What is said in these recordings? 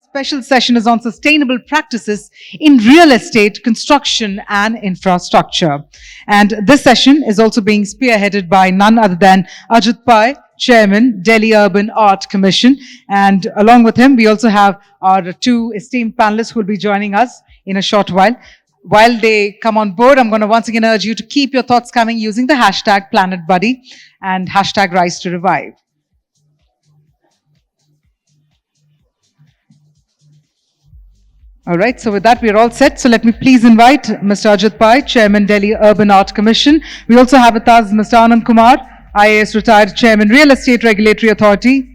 special session is on sustainable practices in real estate, construction and infrastructure. And this session is also being spearheaded by none other than Ajit Pai, Chairman, Delhi Urban Art Commission. And along with him, we also have our two esteemed panelists who will be joining us in a short while. While they come on board, I'm going to once again urge you to keep your thoughts coming using the hashtag PlanetBuddy and hashtag Rise to Revive. All right, so with that, we're all set. So let me please invite Mr. Ajit Pai, Chairman, Delhi Urban Art Commission. We also have with us Mr. Anand Kumar, IAS retired Chairman, Real Estate Regulatory Authority,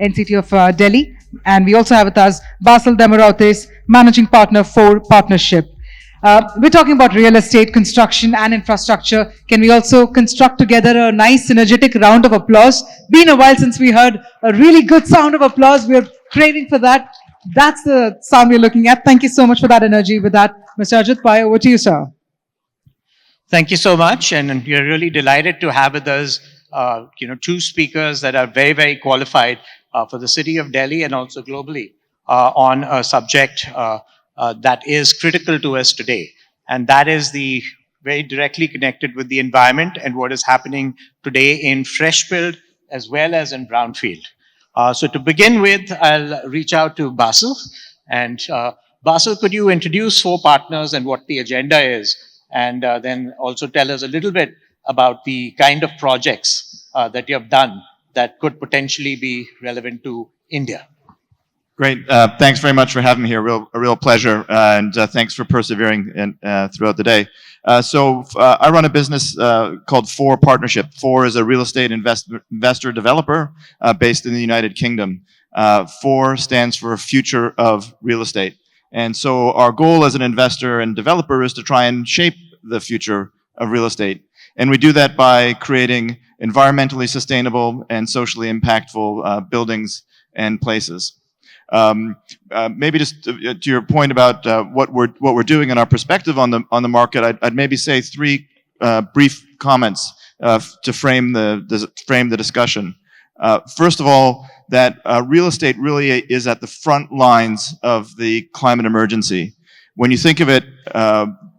NCT of Delhi. And we also have with us Basil Demeroutis, Managing Partner, FORE Partnership. We're talking about real estate, construction and infrastructure. Can we also construct together a nice synergetic round of applause? Been a while since we heard a really good sound of applause. We're craving for that. That's the sound we're looking at. Thank you so much for that energy. With that, Mr. Ajit Pai, over to you, sir. Thank you so much. And we are really delighted to have with us, two speakers that are very, very qualified for the city of Delhi and also globally on a subject that is critical to us today. And that is the very directly connected with the environment and what is happening today in fresh build as well as in brownfield. So to begin with, I'll reach out to Basil. And Basil, could you introduce FORE Partners and what the agenda is? And then also tell us a little bit about the kind of projects that you have done that could potentially be relevant to India. Great. Thanks very much for having me here. A real pleasure. And thanks for persevering throughout the day. I run a business called FORE Partnership. FORE is a real estate investor developer based in the United Kingdom. FORE stands for Future of Real Estate. And so our goal as an investor and developer is to try and shape the future of real estate. And we do that by creating environmentally sustainable and socially impactful buildings and places. Maybe just to your point about what we're doing and our perspective on the market, I'd maybe say three brief comments to frame the discussion. First of all, that real estate really is at the front lines of the climate emergency. When you think of it,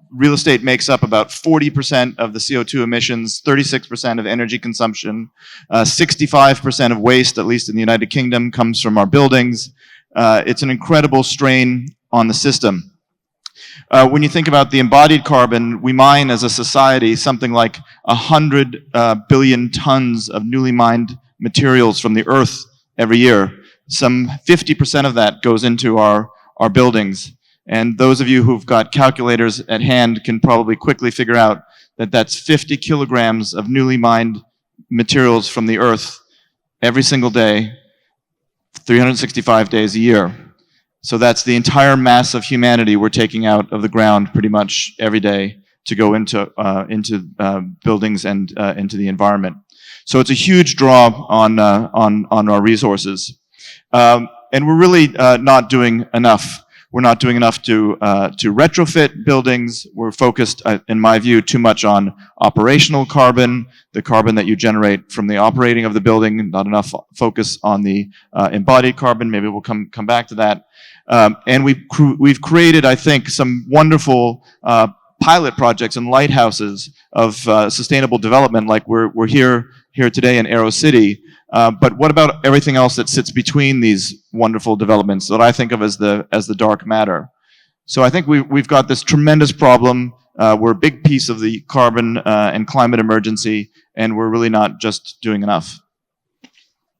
real estate makes up about 40% of the CO2 emissions, 36% of energy consumption, 65% of waste, at least in the United Kingdom, comes from our buildings. It's an incredible strain on the system. When you think about the embodied carbon, we mine as a society something like 100 billion tons of newly mined materials from the earth every year. Some 50% of that goes into our buildings. And those of you who've got calculators at hand can probably quickly figure out that that's 50 kilograms of newly mined materials from the earth every single day, 365 days a year. So that's the entire mass of humanity we're taking out of the ground pretty much every day to go into buildings and into the environment. So it's a huge draw on our resources. And we're really not doing enough. We're not doing enough to retrofit buildings. We're focused, in my view, too much on operational carbon, the carbon that you generate from the operating of the building, not enough focus on the embodied carbon. Maybe we'll come back to that. And we've created, I think, some wonderful pilot projects and lighthouses of sustainable development, like we're here today in Aero City. But what about everything else that sits between these wonderful developments that I think of as the dark matter? So I think we've got this tremendous problem. We're a big piece of the carbon and climate emergency, and we're really not just doing enough.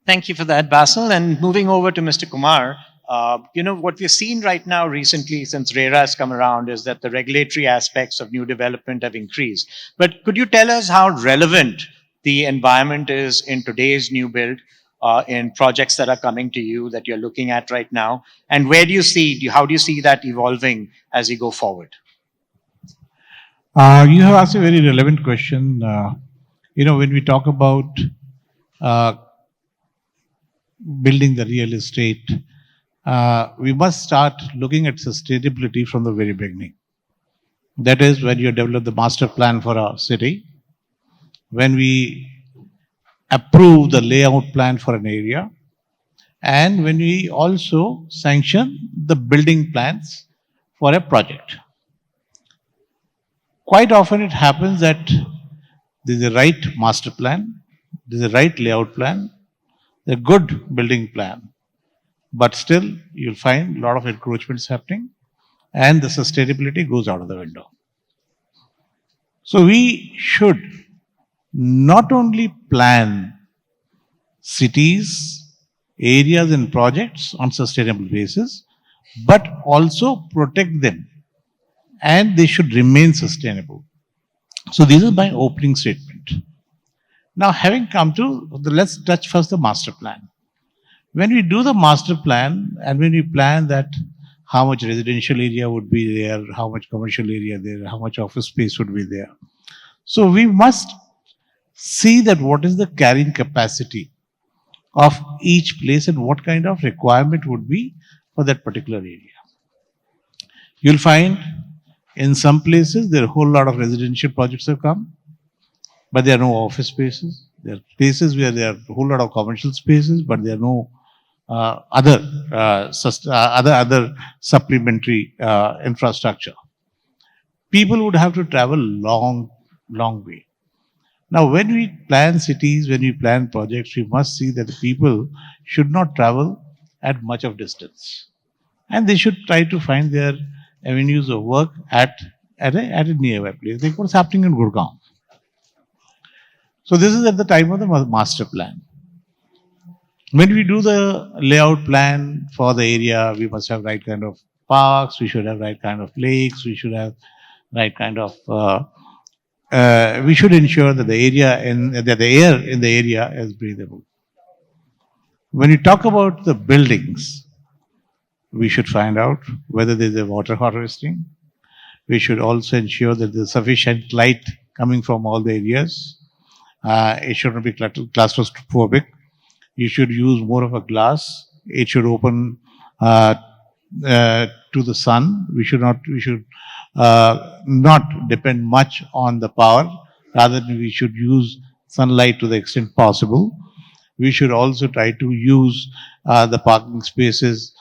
Thank you for that, Basil. And moving over to Mr. Kumar, what we've seen right now recently since RERA has come around is that the regulatory aspects of new development have increased. But could you tell us how relevant the environment is in today's new build, in projects that are coming to you that you're looking at right now? And how do you see that evolving as you go forward? You have asked a very relevant question. When we talk about building the real estate, we must start looking at sustainability from the very beginning. That is when you develop the master plan for our city, when we approve the layout plan for an area, and when we also sanction the building plans for a project. Quite often it happens that there's a right master plan, there's a right layout plan, a good building plan, but still you'll find a lot of encroachments happening and the sustainability goes out of the window. So we should not only plan cities, areas and projects on sustainable basis, but also protect them and they should remain sustainable. So this is my opening statement. Now having come to, let's touch first the master plan. When we do the master plan and when we plan that how much residential area would be there, how much commercial area there, how much office space would be there. So we must see that what is the carrying capacity of each place and what kind of requirement would be for that particular area. You'll find in some places there are a whole lot of residential projects have come, but there are no office spaces. There are places where there are a whole lot of commercial spaces, but there are no other supplementary infrastructure. People would have to travel long way. Now, when we plan cities, when we plan projects, we must see that the people should not travel at much of distance, and they should try to find their avenues of work at a nearby place, like what's happening in Gurgaon. So this is at the time of the master plan. When we do the layout plan for the area, we must have right kind of parks, we should have right kind of lakes, we should have right kind of we should ensure that the air in the area is breathable. When you talk about the buildings, we should find out whether there is a water harvesting. We should also ensure that there is sufficient light coming from all the areas. It shouldn't be claustrophobic. You should use more of a glass. It should open to the sun. We should not depend much on the power. Rather, we should use sunlight to the extent possible. We should also try to use the parking spaces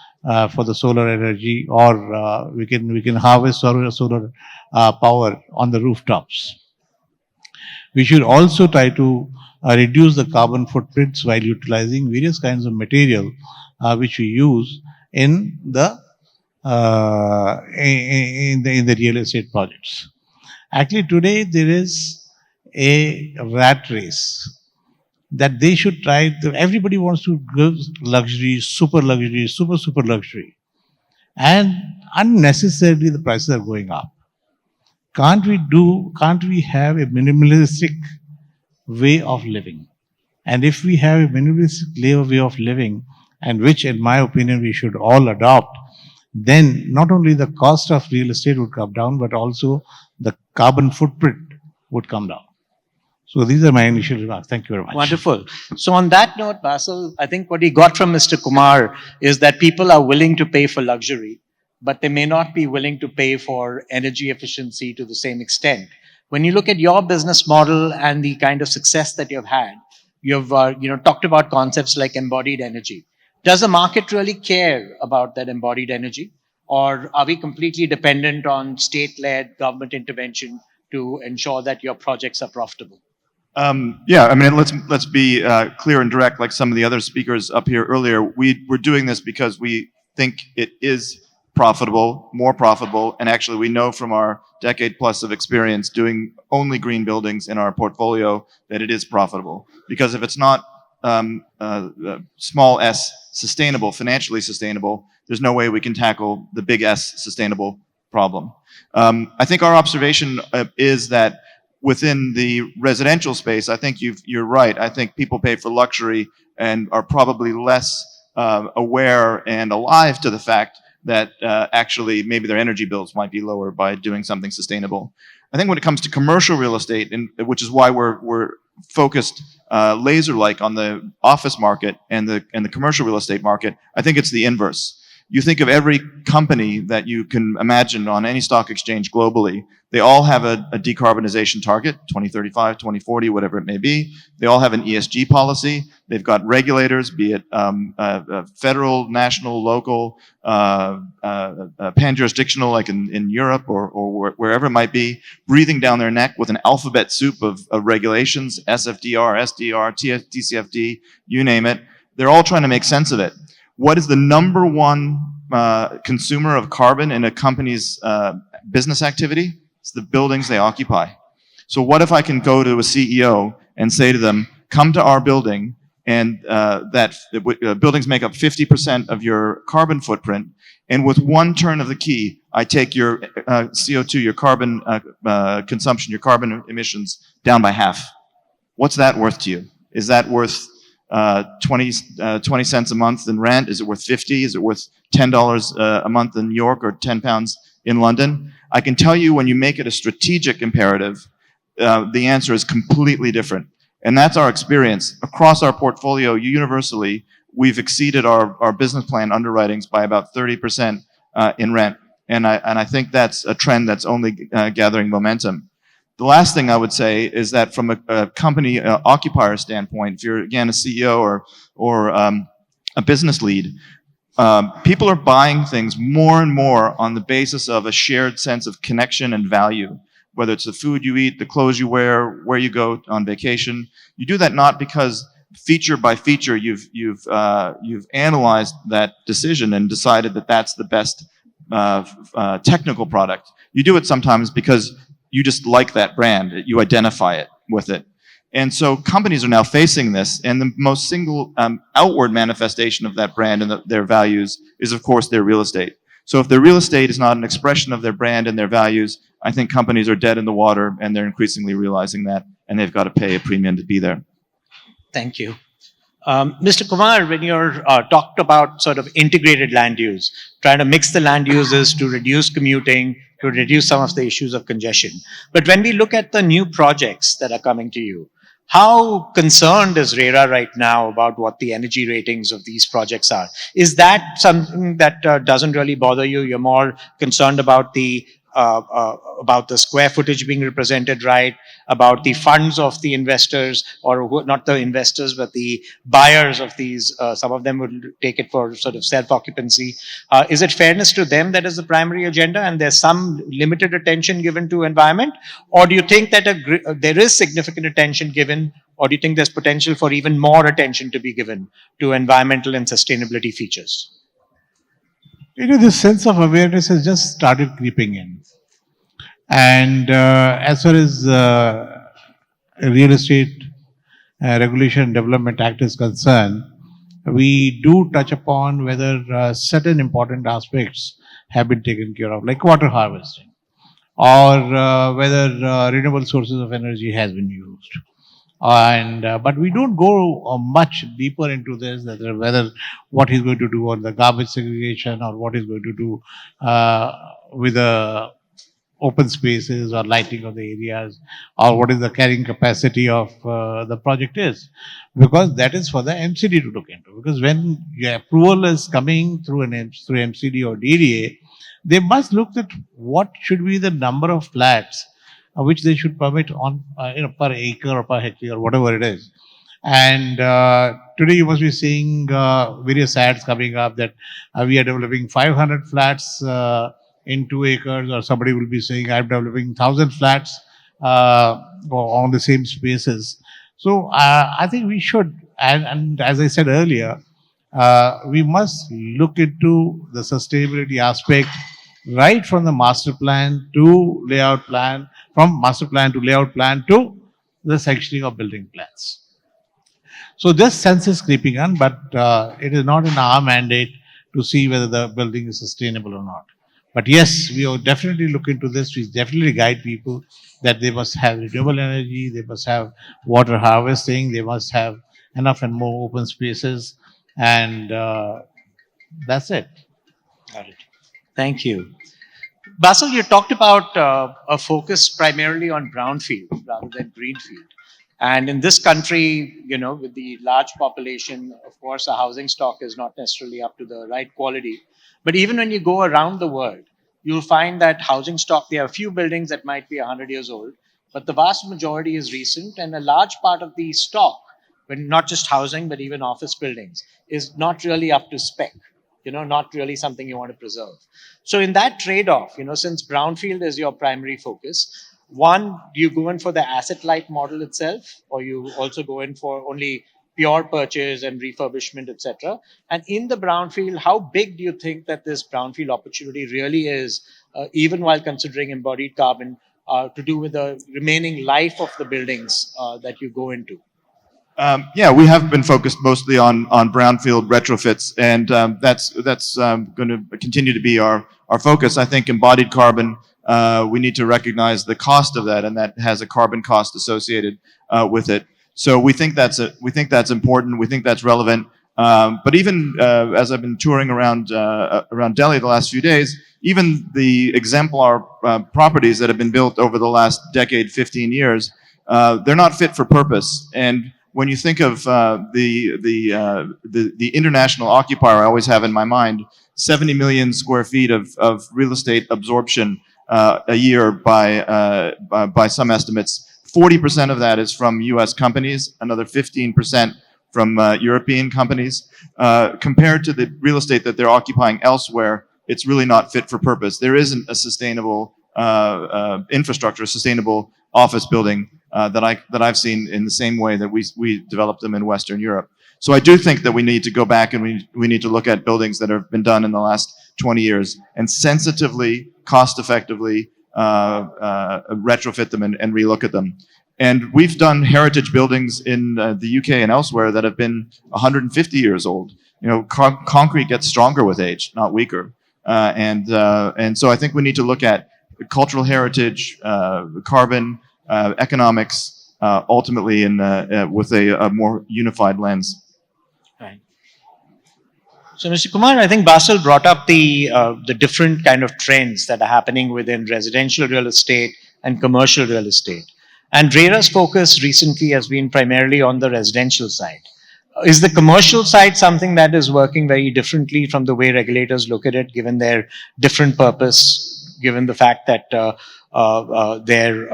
for the solar energy, or we can harvest solar power on the rooftops. We should also try to reduce the carbon footprints while utilizing various kinds of material which we use in the real estate projects. Actually, today there is a rat race that they should try. Everybody wants to give luxury, super luxury, and unnecessarily the prices are going up. Can't we have a minimalistic way of living? And if we have a minimalistic way of living, and which in my opinion we should all adopt, then not only the cost of real estate would come down, but also the carbon footprint would come down. So these are my initial remarks. Thank you very much. Wonderful. So on that note, Basil, I think what we got from Mr. Kumar is that people are willing to pay for luxury, but they may not be willing to pay for energy efficiency to the same extent. When you look at your business model and the kind of success that you've had, you've talked about concepts like embodied energy. Does the market really care about that embodied energy, or are we completely dependent on state-led government intervention to ensure that your projects are profitable? Yeah, I mean, let's be clear and direct. Like some of the other speakers up here earlier, we're doing this because we think it is profitable, more profitable, and actually we know from our decade plus of experience doing only green buildings in our portfolio that it is profitable. Because if it's not small s sustainable, financially sustainable, there's no way we can tackle the big S sustainable problem. I think our observation is that within the residential space, I think you're right. I think people pay for luxury and are probably less aware and alive to the fact that actually maybe their energy bills might be lower by doing something sustainable. I think when it comes to commercial real estate, and which is why we're focused laser-like on the office market and the commercial real estate market, I think it's the inverse. You think of every company that you can imagine on any stock exchange globally, they all have a decarbonization target, 2035, 2040, whatever it may be. They all have an ESG policy. They've got regulators, be it federal, national, local, pan-jurisdictional, like in Europe or wherever it might be, breathing down their neck with an alphabet soup of regulations, SFDR, SDR, TCFD, you name it. They're all trying to make sense of it. What is the number one consumer of carbon in a company's business activity? It's the buildings they occupy. So what if I can go to a CEO and say to them, come to our building, and buildings make up 50% of your carbon footprint, and with one turn of the key, I take your CO2, your carbon consumption, your carbon emissions down by half. What's that worth to you? Is that worth 20 cents a month in rent? Is it worth 50? Is it worth $10 a month in New York or 10 pounds in London? I can tell you when you make it a strategic imperative, the answer is completely different. And that's our experience. Across our portfolio, universally, we've exceeded our business plan underwritings by about 30% in rent. And I think that's a trend that's only gathering momentum. The last thing I would say is that from a company occupier standpoint, if you're, again, a CEO or a business lead, people are buying things more and more on the basis of a shared sense of connection and value, whether it's the food you eat, the clothes you wear, where you go on vacation. You do that not because feature by feature you've analyzed that decision and decided that that's the best technical product. You do it sometimes because you just like that brand. You identify it with it. And so companies are now facing this, and the most single outward manifestation of that brand and their values is, of course, their real estate. So if their real estate is not an expression of their brand and their values, I think companies are dead in the water, and they're increasingly realizing that, and they've got to pay a premium to be there. Thank you. Mr. Kumar, when you're talked about sort of integrated land use, trying to mix the land uses to reduce commuting, to reduce some of the issues of congestion. But when we look at the new projects that are coming to you, how concerned is RERA right now about what the energy ratings of these projects are? Is that something that doesn't really bother you? You're more concerned about the square footage being represented right, about the funds of the investors, or not the investors, but the buyers of these. Some of them would take it for sort of self-occupancy. Is it fairness to them that is the primary agenda, and there's some limited attention given to environment? Or do you think that there is significant attention given, or do you think there's potential for even more attention to be given to environmental and sustainability features? You know, this sense of awareness has just started creeping in. And as far as Real Estate Regulation and Development Act is concerned, we do touch upon whether certain important aspects have been taken care of, like water harvesting, or whether renewable sources of energy has been used. And but we don't go much deeper into this, that whether what he's going to do on the garbage segregation, or what he's going to do with the open spaces or lighting of the areas, or what is the carrying capacity of the project is, because that is for the MCD to look into. Because when your approval is coming through through MCD or DDA, they must look at what should be the number of flats which they should permit on per acre or per hectare, whatever it is. And today you must be seeing various ads coming up that we are developing 500 flats in 2 acres, or somebody will be saying I'm developing 1,000 flats on the same spaces. So I think we should, and as I said earlier, we must look into the sustainability aspect right from the master plan to layout plan, from master plan to layout plan to the sanctioning of building plans. So this sense is creeping on, but it is not in our mandate to see whether the building is sustainable or not. But yes, we will definitely look into this. We definitely guide people that they must have renewable energy, they must have water harvesting, they must have enough and more open spaces, and that's it. Got it. Thank you. Basil, you talked about a focus primarily on brownfield rather than greenfield. And in this country, with the large population, of course, the housing stock is not necessarily up to the right quality. But even when you go around the world, you'll find that housing stock, there are a few buildings that might be 100 years old, but the vast majority is recent, and a large part of the stock, when not just housing, but even office buildings, is not really up to spec, not really something you want to preserve. So in that trade-off, since brownfield is your primary focus, one, do you go in for the asset light model itself, or you also go in for only pure purchase and refurbishment, etc.? And in the brownfield, how big do you think that this brownfield opportunity really is, even while considering embodied carbon, to do with the remaining life of the buildings that you go into? Yeah, we have been focused mostly on brownfield retrofits, and that's going to continue to be our focus. I think embodied carbon, we need to recognize the cost of that, and that has a carbon cost associated with it. So we think that's important. We think that's relevant. But even as I've been touring around Delhi the last few days, even the exemplar properties that have been built over the last decade, 15 years, they're not fit for purpose. And when you think of the international occupier, I always have in my mind 70 million square feet of real estate absorption a year by some estimates. 40% of that is from U.S. companies, another 15% from European companies. Compared to the real estate that they're occupying elsewhere, it's really not fit for purpose. There isn't a sustainable infrastructure, a sustainable office building that I've seen in the same way that we developed them in Western Europe. So I do think that we need to go back and we need to look at buildings that have been done in the last 20 years and sensitively, cost effectively retrofit them and relook at them. And we've done heritage buildings in the UK and elsewhere that have been 150 years old. Concrete gets stronger with age, not weaker. And so I think we need to look at cultural heritage, carbon, economics, ultimately with a more unified lens. Right. So, Mr. Kumar, I think Basil brought up the different kind of trends that are happening within residential real estate and commercial real estate. And RERA's focus recently has been primarily on the residential side. Is the commercial side something that is working very differently from the way regulators look at it, given their different purpose, given the fact that their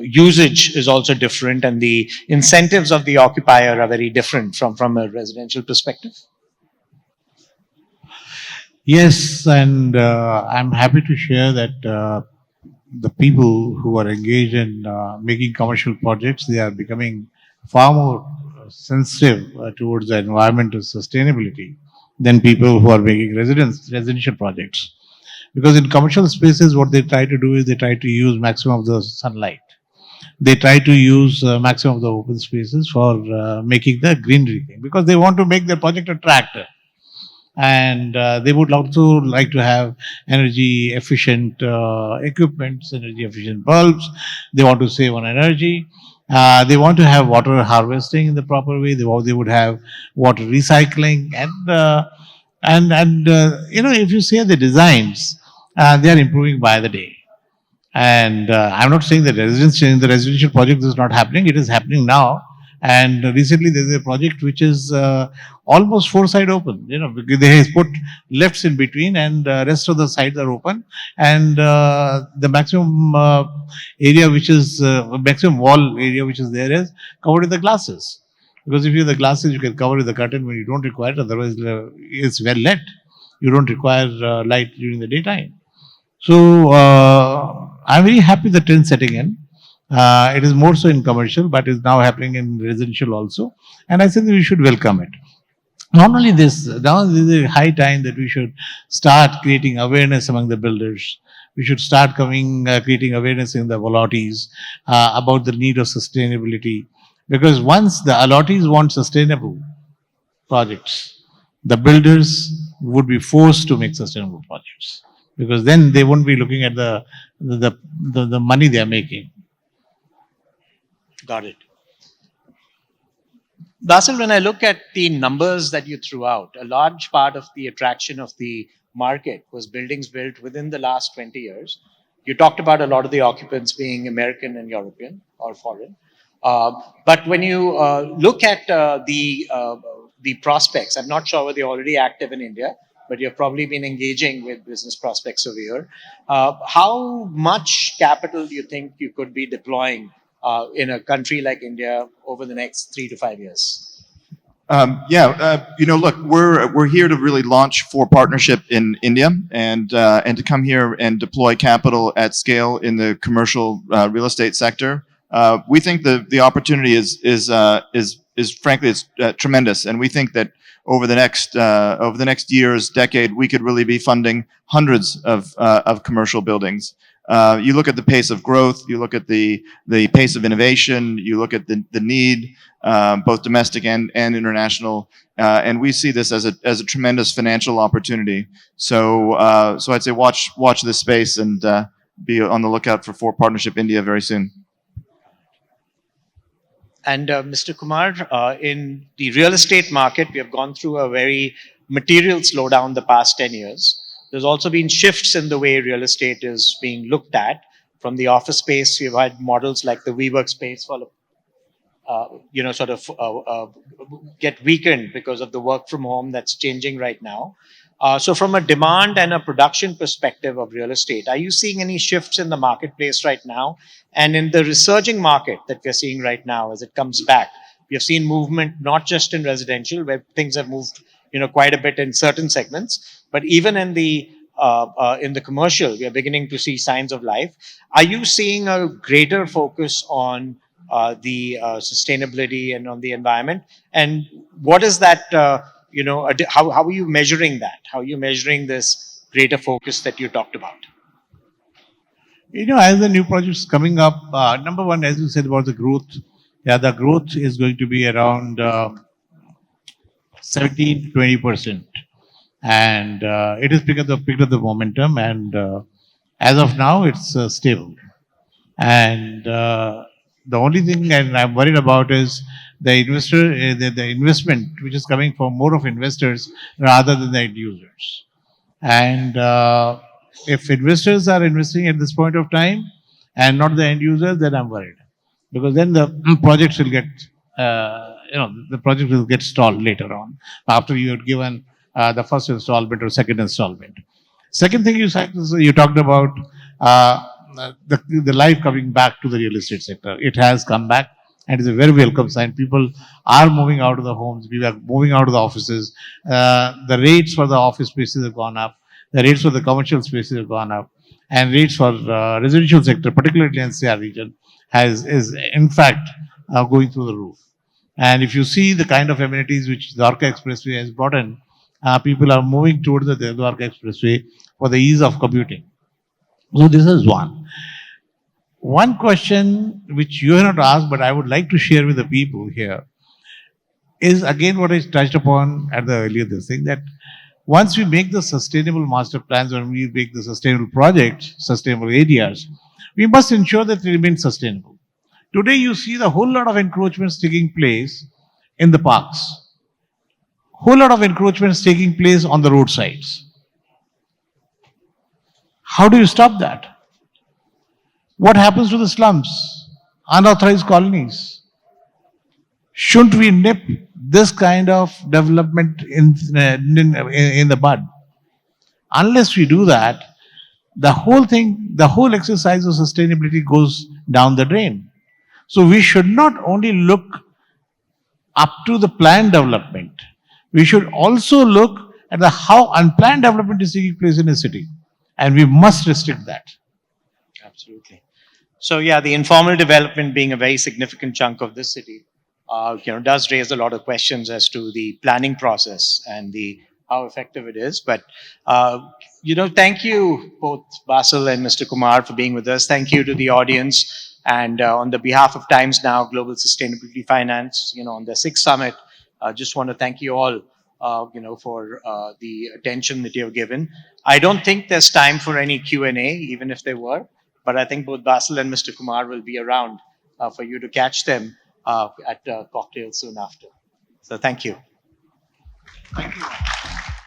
usage is also different and the incentives of the occupier are very different from a residential perspective? Yes, and I'm happy to share that the people who are engaged in making commercial projects, they are becoming far more sensitive towards the environmental sustainability than people who are making residential projects. Because in commercial spaces, what they try to do is they try to use maximum of the sunlight. They try to use maximum of the open spaces for making the greenery thing, because they want to make their project attractive. And they would also like to have energy efficient equipments, energy efficient bulbs. They want to save on energy. They want to have water harvesting in the proper way. They would have water recycling, and if you see the designs, they are improving by the day. And I'm not saying that in the residential project this is not happening. It is happening now. And recently there is a project which is almost four side open. They have put lefts in between, and rest of the sides are open. And the maximum area which is maximum wall area which is there is covered with the glasses. Because if you have the glasses, you can cover with the curtain when you don't require it. Otherwise, it's well lit. You don't require light during the daytime. So I'm very happy the trend setting in. It is more so in commercial, but is now happening in residential also. And I think we should welcome it. Not only this, now is a high time that we should start creating awareness among the builders. We should start creating awareness in the allottees about the need of sustainability. Because once the allottees want sustainable projects, the builders would be forced to make sustainable projects. Because then they won't be looking at the money they are making. Got it. Basil, when I look at the numbers that you threw out, a large part of the attraction of the market was buildings built within the last 20 years. You talked about a lot of the occupants being American and European or foreign. But when you look at the prospects, I'm not sure whether they're already active in India, but you've probably been engaging with business prospects over here. How much capital do you think you could be deploying in a country like India over the next 3 to 5 years? Look, we're here to really launch FORE partnership in India and to come here and deploy capital at scale in the commercial real estate sector. We think the opportunity is frankly it's tremendous, and we think that over the next years, decade, we could really be funding hundreds of commercial buildings. You look at the pace of growth, you look at the pace of innovation, you look at the need, both domestic and international, and we see this as a tremendous financial opportunity. So I'd say watch this space and be on the lookout for FORE Partnership India very soon. And Mr. Kumar, in the real estate market, we have gone through a very material slowdown the past 10 years. There's also been shifts in the way real estate is being looked at. From the office space, we've had models like the WeWork space get weakened because of the work from home that's changing right now. So from a demand and a production perspective of real estate, are you seeing any shifts in the marketplace right now? And in the resurging market that we're seeing right now as it comes back, we have seen movement not just in residential, where things have moved quite a bit in certain segments, but even in the commercial, we are beginning to see signs of life. Are you seeing a greater focus on the sustainability and on the environment? And what is that, how are you measuring that? How are you measuring this greater focus that you talked about? As the new projects coming up, number one, as you said about the growth, the growth is going to be around 17 to 20%. And it has picked up the momentum, and as of now, it's stable. And the only thing I'm worried about is the investment, which is coming from more of investors rather than the end users. And if investors are investing at this point of time and not the end users, then I'm worried, because then the projects will get the project will get stalled later on after you had given the first installment or second installment. Second thing you talked about the life coming back to the real estate sector. It has come back, and it's a very welcome sign. People are moving out of the homes. We are moving out of the offices. The rates for the office spaces have gone up. The rates for the commercial spaces have gone up, and rates for residential sector, particularly in NCR region, is in fact going through the roof. And if you see the kind of amenities which the Dwarka Expressway has brought in, people are moving towards the Dwarka Expressway for the ease of commuting. So this is one. One question which you have not asked, but I would like to share with the people here, is again what I touched upon at the earlier this thing, that once we make the sustainable master plans, when we make the sustainable projects, sustainable areas, we must ensure that they remain sustainable. Today you see the whole lot of encroachments taking place in the parks. Whole lot of encroachments taking place on the roadsides. How do you stop that? What happens to the slums, unauthorized colonies? Shouldn't we nip this kind of development in the bud? Unless we do that, the whole exercise of sustainability goes down the drain. So we should not only look up to the planned development, we should also look at how unplanned development is taking place in a city, and we must restrict that. Absolutely. So yeah, the informal development being a very significant chunk of this city, does raise a lot of questions as to the planning process and how effective it is. But thank you both Basil and Mr. Kumar for being with us. Thank you to the audience, and on the behalf of Times Now Global Sustainability Finance, on the 6th summit, I just want to thank you all, for the attention that you have given. I don't think there's time for any Q&A, even if there were. But I think both Basil and Mr. Kumar will be around for you to catch them at cocktails soon after. So thank you. Thank you.